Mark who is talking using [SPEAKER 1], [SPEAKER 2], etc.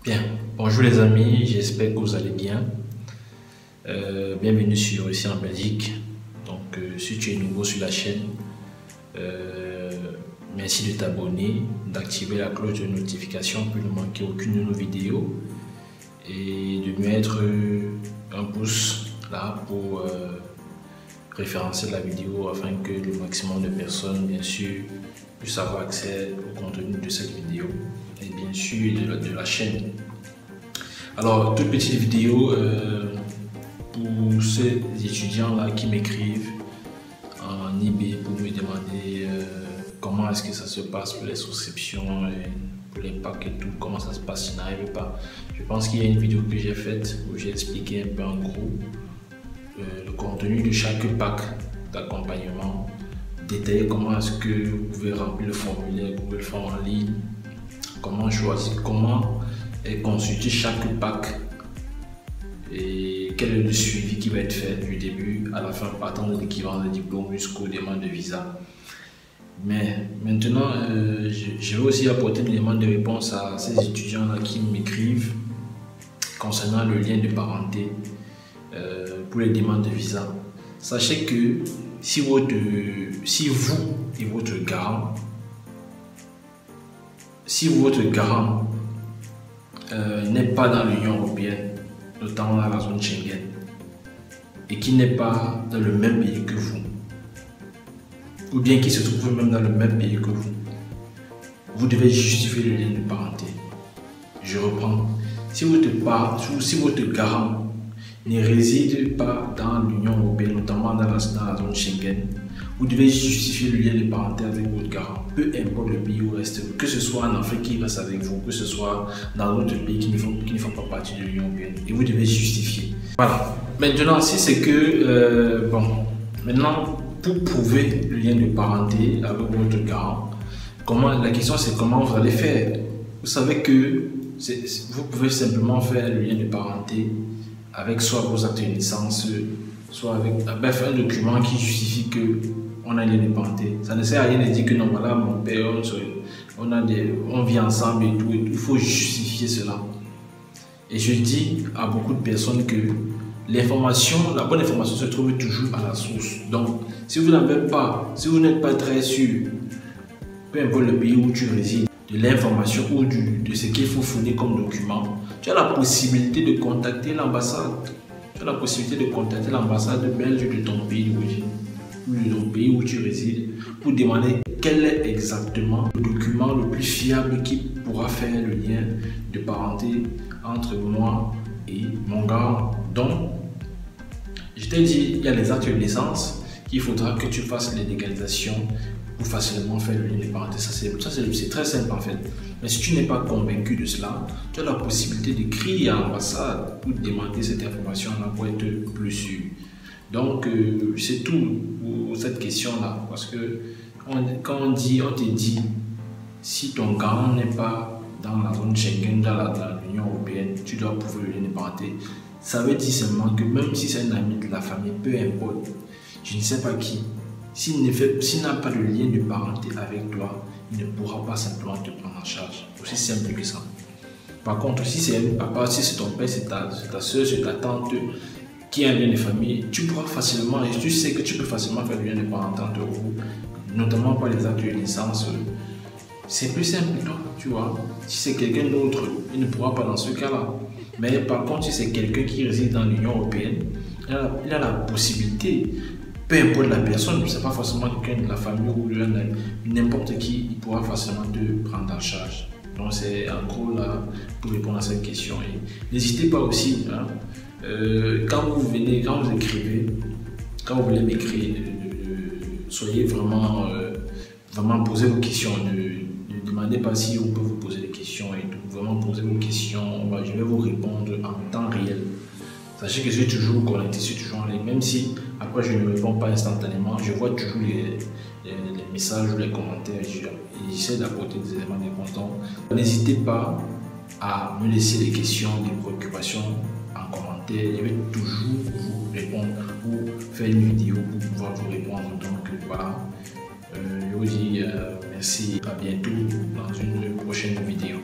[SPEAKER 1] Bien, bonjour les amis, j'espère que vous allez bien. Bienvenue sur Ici en Belgique. Donc, si tu es nouveau sur la chaîne, merci de t'abonner, d'activer la cloche de notification pour ne manquer aucune de nos vidéos et de mettre un pouce là pour référencer la vidéo afin que le maximum de personnes, bien sûr, puissent avoir accès au contenu de cette vidéo et bien sûr de la chaîne. Alors, toute petite vidéo pour ces étudiants là qui m'écrivent en IB pour me demander comment est-ce que ça se passe pour les souscriptions et pour les packs et tout, comment ça se passe s'ils n'arrivent pas. Je pense qu'il y a une vidéo que j'ai faite où j'ai expliqué un peu en gros le contenu de chaque pack d'accompagnement, détailler comment est-ce que vous pouvez remplir le formulaire, vous pouvez le faire en ligne, comment choisir, comment consulter chaque pack et quel est le suivi qui va être fait du début à la fin, partant de l'équivalent de diplôme jusqu'aux demandes de visa. Mais maintenant, je vais aussi apporter une demande de réponse à ces étudiants-là qui m'écrivent concernant le lien de parenté pour les demandes de visa. Sachez que si vous et votre garant n'est pas dans l'Union européenne, notamment dans la zone Schengen, et qui n'est pas dans le même pays que vous, ou bien qui se trouve même dans le même pays que vous devez justifier le lien de parenté. Je reprends. Si votre garant ne réside pas dans l'Union européenne, notamment dans la zone Schengen, vous devez justifier le lien de parenté avec votre garant, peu importe le pays où il reste, que ce soit en Afrique qui reste avec vous, que ce soit dans d'autres pays qui ne font pas partie de l'Union européenne, et vous devez justifier. Voilà. Maintenant, si c'est que, maintenant, pour prouver le lien de parenté avec votre garant, la question c'est comment vous allez faire. Vous savez que vous pouvez simplement faire le lien de parenté avec soit vos actes de naissance, soit avec un document qui justifie que on a un lien de parenté. Ça ne sert à rien de dire que non, voilà, mon père, on vit ensemble et tout. Il faut justifier cela. Et je dis à beaucoup de personnes que la bonne information se trouve toujours à la source. Donc, si vous n'êtes pas très sûr, peu importe le pays où tu résides, de l'information ou de ce qu'il faut fournir comme document, tu as la possibilité de contacter l'ambassade. Tu as la possibilité de contacter l'ambassade belge de ton pays d'origine ou de ton pays où tu résides pour demander quel est exactement le document le plus fiable qui pourra faire le lien de parenté entre moi et mon garant. Donc, je t'ai dit, il y a les actes de naissance qu'il faudra que tu fasses les légalisations pour facilement faire le lien de parenté. Ça c'est très simple en fait. Mais si tu n'es pas convaincu de cela, tu as la possibilité d'écrire à l'ambassade pour demander cette information-là pour être plus sûr. Donc, c'est tout pour cette question-là. Parce que quand on te dit, si ton garant n'est pas dans la zone Schengen, dans l'Union européenne, tu dois prouver le lien de parenté. Ça veut dire seulement que même si c'est un ami de la famille, peu importe, je ne sais pas qui, s'il n'a pas de lien de parenté avec toi, il ne pourra pas simplement te prendre en charge. Aussi simple que ça. Par contre, si c'est un papa, si c'est ton père, c'est ta soeur, c'est ta tante qui a un lien de famille, tu pourras facilement, et tu sais que tu peux facilement faire le lien de parenté entre vous, notamment par les actes de naissance. C'est plus simple, toi, tu vois. Si c'est quelqu'un d'autre, il ne pourra pas dans ce cas-là. Mais par contre, si c'est quelqu'un qui réside dans l'Union européenne, il a la possibilité, peu importe la personne, ce n'est pas forcément quelqu'un de la famille ou de n'importe qui, il pourra facilement te prendre en charge. Donc c'est en gros là pour répondre à cette question. Et n'hésitez pas aussi, hein, quand vous écrivez, quand vous voulez m'écrire, soyez vraiment, posez vos questions. Ne demandez pas si on peut vous poser des questions et tout. Vraiment posez vos questions. Je vais vous répondre en temps réel. Sachez que je suis toujours connecté, je suis toujours en ligne. Même si après je ne réponds pas instantanément, je vois toujours les messages ou les commentaires et j'essaie d'apporter des éléments de réponse. N'hésitez pas à me laisser des questions, des préoccupations en commentaire. Je vais toujours vous répondre ou faire une vidéo pour pouvoir vous répondre. Donc voilà. Je vous dis merci, à bientôt dans une prochaine vidéo.